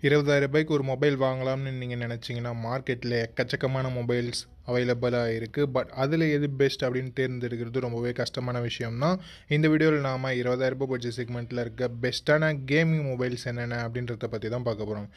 ரூ. 20,000 ஒரு மொபைல் வாங்கலாம்னு நீங்கள் நினச்சிங்கன்னா மார்க்கெட்டில் எக்கச்சக்கமான மொபைல்ஸ் அவைலபிளாக இருக்குது. பட் அதில் எது பெஸ்ட் அப்படின்னு தேர்ந்தெடுக்கிறது ரொம்பவே கஷ்டமான விஷயம் தான். இந்த வீடியோவில் நாம் ரூ. 20,000 பட்ஜெட் செக்மெண்ட்டில் இருக்க பெஸ்ட்டான கேமிங் மொபைல்ஸ் என்னென்ன அப்படின்றத பற்றி தான் பார்க்க போகிறோம்.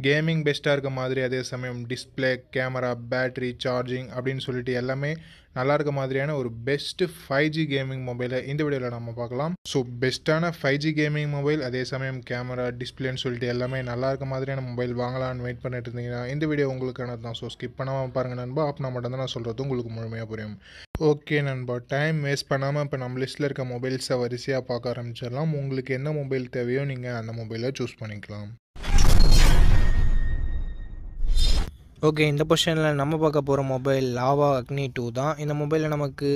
கேமிங் பெஸ்ட்டாக இருக்க மாதிரி அதே சமயம் டிஸ்பிளே, கேமரா, பேட்டரி, சார்ஜிங் அப்படின்னு சொல்லிட்டு எல்லாமே நல்லா இருக்க மாதிரியான ஒரு பெஸ்ட்டு 5G கேமிங் மொபைலை இந்த வீடியோவில் நம்ம பார்க்கலாம். ஸோ பெஸ்ட்டான 5G கேமிங் மொபைல் அதே சமயம் கேமரா, டிஸ்பிளேன்னு சொல்லிட்டு எல்லாமே நல்லா இருக்க மாதிரியான மொபைல் வாங்கலாம்னு வெயிட் பண்ணிட்டு இருந்தீங்கன்னா இந்த வீடியோ உங்களுக்கானது தான். ஸோ ஸ்கிப் பண்ணாமல் பாருங்கள் நண்பா. அப்படின்னா மட்டும்தான் நான் சொல்கிறது உங்களுக்கு முழுமையாக புரியும். ஓகே நண்பா, டைம் வேஸ்ட் பண்ணாமல் இப்போ நம்ம லிஸ்ட்டில் இருக்க மொபைல்ஸை வரிசையாக பார்க்க ஆரம்பிச்சிடலாம். உங்களுக்கு என்ன மொபைல் தேவையோ நீங்கள் அந்த மொபைலை சூஸ் பண்ணிக்கலாம். ஓகே, இந்த பொசிஷனில் நம்ம பார்க்க போகிற மொபைல் லாவா அக்னி 2 தான். இந்த மொபைலில் நமக்கு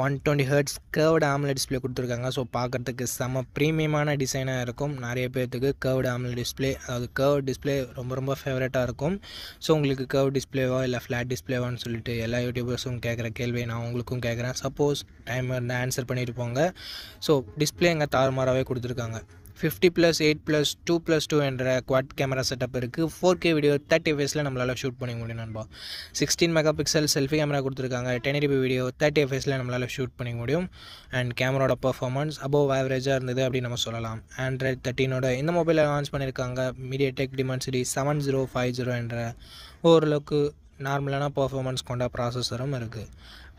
120 Hz கர்வ்டு AMOLED டிஸ்பிளே கொடுத்துருக்காங்க. ஸோ பார்க்குறதுக்கு செம்ம ப்ரீமியமான டிசைனாக இருக்கும். நிறைய பேர்த்துக்கு கர்வ்டு AMOLED டிஸ்பிளே, அதாவது கர்வ் டிஸ்பிளே ரொம்ப ஃபேவரட்டாக இருக்கும். ஸோ உங்களுக்கு கர்வ் டிஸ்பிளேவா இல்லை ஃப்ளாட் டிஸ்பிளேவான்னு சொல்லிட்டு எல்லா யூடியூபர்ஸும் கேட்குற கேள்வியை நான் உங்களுக்கும் கேட்குறேன். சப்போஸ் டைம் இருந்தால் ஆன்சர் பண்ணிட்டு போங்க. ஸோ டிஸ்பிளே இங்கே தாறுமாறாகவே கொடுத்துருக்காங்க. 50+8+2+2 என்ற குவாட் கேமரா செட்டப் இருக்குது. 4K வீடியோ 30 fps நம்மளால் ஷூட் பண்ணிக்க முடியும் நண்பா. 16 மெகாபிக்சல் செல்ஃபி கேமரா கொடுத்துருக்காங்க. 1080p வீடியோ 30 fps நம்மளால் ஷூட் பண்ணிக்க முடியும். அண்ட் கேமராவோட பர்ஃபார்மன்ஸ் அபோவ் ஆவரேஜாக இருந்தது அப்படின்னு நம்ம சொல்லலாம். Android 13 இந்த மொபைலை லான்ச் பண்ணியிருக்காங்க. MediaTek Dimensity 7050 என்ற ஓரளவுக்கு நார்மலான பர்ஃபார்மன்ஸ் கொண்ட ப்ராசஸரும் இருக்குது.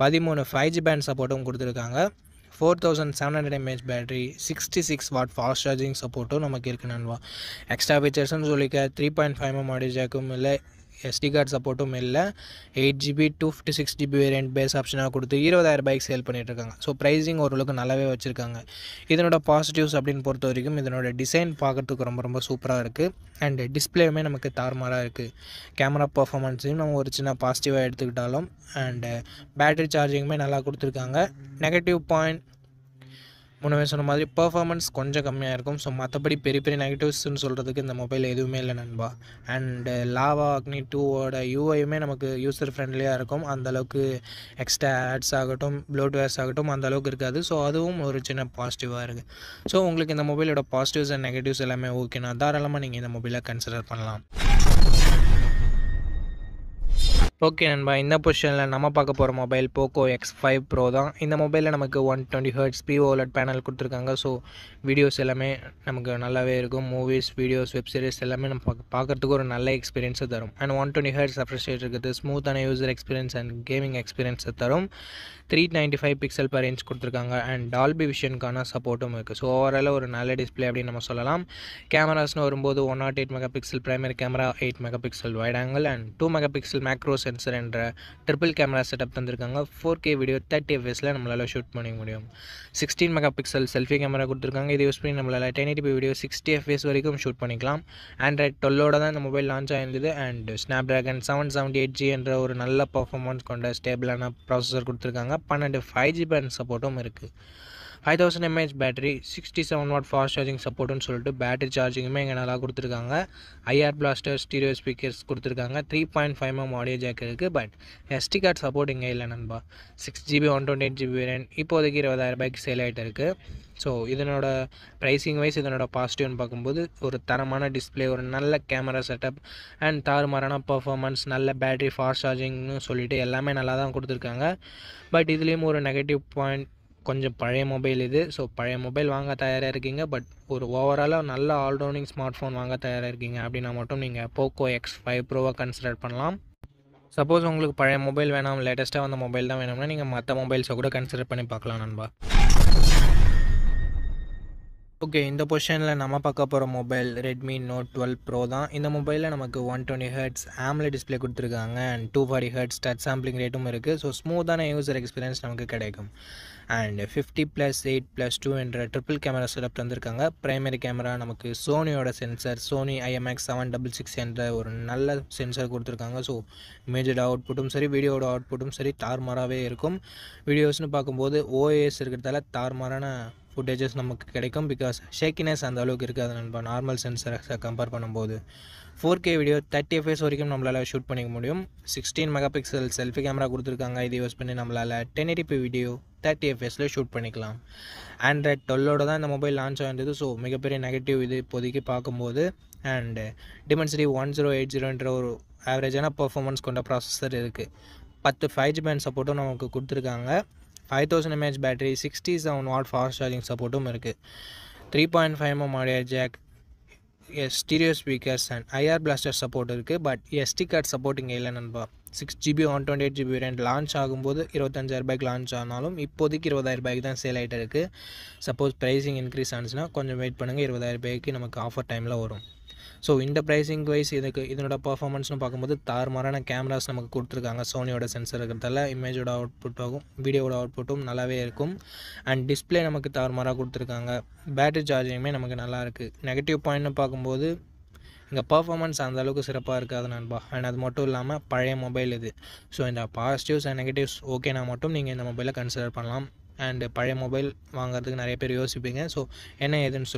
13 5G பேண்ட் சப்போர்ட்டும் கொடுத்துருக்காங்க. 4700 mAh battery, 66 what fast charging சப்போர்ட்டும் நமக்கு இருக்குது நண்பா. எக்ஸ்ட்ரா ஃபீச்சர்ஸ்னு சொல்லிக்க 3.5mm ஆடியோ ஜாக்கும் இல்லை, SD கார்டு சப்போர்ட்டும் இல்லை. 8GB 256GB வேரியன்ட் பேஸ் ஆப்ஷனாக கொடுத்து 20,000 சேல் பண்ணிகிட்ருக்காங்க. ஸோ ப்ரைஸிங் ஓரளவுக்கு நல்லாவே வச்சுருக்காங்க. இதனோட பாசிட்டிவ்ஸ் அப்படின்னு பொறுத்த வரைக்கும் இதனோட டிசைன் பார்க்குறதுக்கு ரொம்ப சூப்பராக இருக்குது. அண்ட் டிஸ்பிளேயுமே நமக்கு தாறுமாறாக இருக்குது. கேமரா பர்ஃபார்மன்ஸையும் நம்ம ஒரு சின்ன பாசிட்டிவாக எடுத்துக்கிட்டாலும் அண்டு பேட்டரி சார்ஜிங்குமே நல்லா கொடுத்துருக்காங்க. நெகட்டிவ் பாயிண்ட் முன்னவே சொன்ன மாதிரி பர்ஃபார்மன்ஸ் கொஞ்சம் கம்மியாக இருக்கும். ஸோ மற்றபடி பெரிய நெகட்டிவ்ஸ்ன்னு சொல்கிறதுக்கு இந்த மொபைல் எதுவுமே இல்லை நண்பா. அண்டு லாவா அக்னி 2ஓட யூஐயுமே நமக்கு யூசர் ஃப்ரெண்ட்லியாக இருக்கும். அந்தளவுக்கு எக்ஸ்ட்ரா ஆட்ஸ் ஆகட்டும், ப்ளோட்வேர்ஸ் ஆகட்டும் அந்தளவுக்கு இருக்காது. ஸோ அதுவும் ஒரு சின்ன பாசிட்டிவாக இருக்குது. ஸோ உங்களுக்கு இந்த மொபைலோட பாசிட்டிவ்ஸ் அண்ட் நெகட்டிவ்ஸ் எல்லாமே ஓகேனா தாராளமாக நீங்கள் இந்த மொபைலை கன்சிடர் பண்ணலாம். ஓகே நண்பா, இந்த பொசிஷனில் நம்ம பார்க்க போகிற மொபைல் போக்கோ X5 Pro தான். இந்த மொபைலில் நமக்கு 120 Hz OLED பேனல் கொடுத்துருக்காங்க. ஸோ வீடியோஸ் எல்லாமே நமக்கு நல்லாவே இருக்கும். மூவிஸ், வீடியோஸ், வெப் சீரிஸ் எல்லாமே நம்ம பார்க்குறதுக்கு ஒரு நல்ல எக்ஸ்பீரியன்ஸை தரும். அண்ட் 120 Hz ரெஃப்ரெஷ் ரேட் இருக்குது. ஸ்மூத்தான யூசர் எக்ஸ்பீரியன்ஸ் அண்ட் கேமிங் எக்ஸ்பீரியன்ஸை தரும். 395 பிக்சல் per inch கொடுத்துருக்காங்க. அண்ட் டால்பி விஷனுக்கான சப்போர்ட்டும் இருக்குது. ஸோ ஓவரால் ஒரு நல்ல டிஸ்பிளே அப்படின்னு நம்ம சொல்லலாம். கேமராஸ்னு வரும்போது 108 megapixel primary camera, 8 megapixel wide angle and 2 megapixel macro sensor என்ற ட்ரிபிள் கேமரா செட்டப் தந்திருக்காங்க. 4K வீடியோ 30 fps நம்மளால் ஷூட் பண்ணிக்க முடியும். 16 மெகாபிக்சல் செல்ஃபி கேமரா கொடுத்துருக்காங்க. இது யூஸ் பண்ணி நம்மளால் 1080p வீடியோ 60 fps வரைக்கும் ஷூட் பண்ணிக்கலாம். Android 12 தான் இந்த மொபைல் லான்ச் ஆயிருந்தது. அண்ட் Snapdragon 778G என்ற ஒரு நல்ல பர்ஃபார்மன்ஸ் கொண்ட ஸ்டேபிளான ப்ராசஸர் கொடுத்துருக்காங்க. 12 5G பேண்ட் சப்போர்ட்டும் இருக்குது. 5000 mAh battery, 67 watt fast charging சப்போர்ட்டுன்னு சொல்லிட்டு பேட்டரி சார்ஜிங்குமே இங்கே நல்லா கொடுத்துருக்காங்க. IR பிளாஸ்டர் ஸ்டீரியோ ஸ்பீக்கர்ஸ் கொடுத்துருக்காங்க. 3.5mm ஆடியோ ஜாக் இருக்குது. பட் SD கார்டு சப்போர்ட் இங்கே இல்லை நண்பா. 6GB 128GB வேரியன்ட் இப்போதைக்கு 20,000 சேல் ஆகிட்டு இருக்குது. ஸோ இதனோட ப்ரைஸிங் வைஸ் இதனோட பாசிட்டிவ்னு பார்க்கும்போது ஒரு தரமான டிஸ்பிளே, ஒரு நல்ல கேமரா செட்டப் அண்ட் தாறுமாறான பர்ஃபார்மன்ஸ், நல்ல பேட்டரி, ஃபாஸ்ட் சார்ஜிங்னு சொல்லிட்டு எல்லாமே நல்லா தான் கொடுத்துருக்காங்க. பட் இதுலேயும் ஒரு நெகட்டிவ் பாயிண்ட், கொஞ்சம் பழைய மொபைல் இது. ஸோ பழைய மொபைல் வாங்க தயாராக இருக்கீங்க, பட் ஒரு ஓவராலாக நல்ல ஆல்ரவுண்டிங் ஸ்மார்ட் ஃபோன் வாங்க தயாராக இருக்கீங்க அப்படின்னா மட்டும் நீங்கள் போக்கோ X5 Proவை கன்சிடர் பண்ணலாம். சப்போஸ் உங்களுக்கு பழைய மொபைல் வேணாம், லேட்டஸ்ட்டாக வந்த மொபைல் தான் வேணும்னா நீங்கள் மற்ற மொபைல்ஸை கூட கன்சிடர் பண்ணி பார்க்கலாம் நண்பா. ஓகே, இந்த பொசிஷனில் நம்ம பார்க்க போகிற மொபைல் Redmi Note 12 Pro தான். இந்த மொபைலில் நமக்கு 120 Hz AMOLED டிஸ்பிளே கொடுத்துருக்காங்க. அண்ட் 240 Hz டச் சாம்பிளிங் ரேட்டும் இருக்குது. ஸோ ஸ்மூத்தான யூசர் எக்ஸ்பீரியன்ஸ் நமக்கு கிடைக்கும். அண்ட் 50+8+2 என்ற ட்ரிபிள் கேமரா செட்டப் தந்திருக்காங்க. பிரைமரி கேமரா நமக்கு சோனியோட சென்சர், சோனி IMX766 என்ற ஒரு நல்ல சென்சர் கொடுத்துருக்காங்க. ஸோ இமேஜோட அவுட்புட்டும் சரி, வீடியோட அவுட்புட்டும் சரி தாறுமாறாகவே இருக்கும். வீடியோஸ்னு பார்க்கும்போது OIS இருக்கிறதால தாறுமாறான ஃபுட்டேஜஸ் நமக்கு கிடைக்கும். பிகாஸ் ஷேக்கினஸ் அந்த அளவுக்கு இருக்காது நண்பா நார்மல் சென்சரை கம்பேர் பண்ணும்போது. 4K வீடியோ 30 fps வரைக்கும் நம்மளால் ஷூட் பண்ணிக்க முடியும். 16 மெகாபிக்சல் செல்ஃபி கேமரா கொடுத்துருக்காங்க. இது யூஸ் பண்ணி நம்மளால் 1080p வீடியோ 30 fps ஷூட் பண்ணிக்கலாம். Android 12 தான் இந்த மொபைல் லான்ச் ஆகிருந்தது. ஸோ மிகப்பெரிய நெகட்டிவ் இது இப்போதைக்கு பார்க்கும்போது அண்டு டிமென்சிட்டி 1080 ஒரு ஆவரேஜான பர்ஃபார்மன்ஸ் கொண்ட ப்ராசஸர் இருக்குது. 10 5G பேண்ட் சப்போர்ட்டும் நமக்கு கொடுத்துருக்காங்க. 5000 mAh battery, 67 watt fast charging சப்போர்ட்டும் இருக்குது. 3.5mm audio jack, stereo speakers and IR blaster support இருக்குது. பட் SD கார்டு சப்போர்ட் இங்கே இல்லை நண்பா. 6GB 128GB வேரியன்ட் லான்ச் ஆகும்போது 25,000 லான்ச் ஆனாலும் இப்போதைக்கு 20,000 தான் சேல் ஆகிட்டு இருக்குது. சப்போஸ் ப்ரைஸிங் இன்க்ரீஸ் ஆனிச்சுன்னா கொஞ்சம் வெயிட் பண்ணுங்கள், 20,000 நமக்கு ஆஃபர் டைமில் வரும். ஸோ இந்த ப்ரைஸிங் வைஸ் இதனோட பர்ஃபார்மன்ஸ்னு பார்க்கும்போது தாறுமாறான கேமராஸ் நமக்கு கொடுத்துருக்காங்க. சோனியோட சென்சர் இருக்கிறதால இமேஜோட அவுட்புட் ஆகும், வீடியோட அவுட்புட்டும் நல்லாவே இருக்கும். அண்ட் டிஸ்பிளே நமக்கு தாறுமாறாக கொடுத்துருக்காங்க. பேட்டரி சார்ஜிங்குமே நமக்கு நல்லா இருக்குது. நெகட்டிவ் பாயிண்ட்னு பார்க்கும்போது இங்கே பர்ஃபார்மன்ஸ் அந்தளவுக்கு சிறப்பாக இருக்காது நண்பா. அண்ட் அது மட்டும் இல்லாமல் பழைய மொபைல் இது. ஸோ இந்த பாசிட்டிவ்ஸ் அண்ட் நெகட்டிவ்ஸ் ஓகேனா மட்டும் நீங்கள் இந்த மொபைலை கன்சிடர் பண்ணலாம். அண்டு பழைய மொபைல் வாங்குறதுக்கு நிறைய பேர் யோசிப்பீங்க. ஸோ என்ன ஏதுன்னு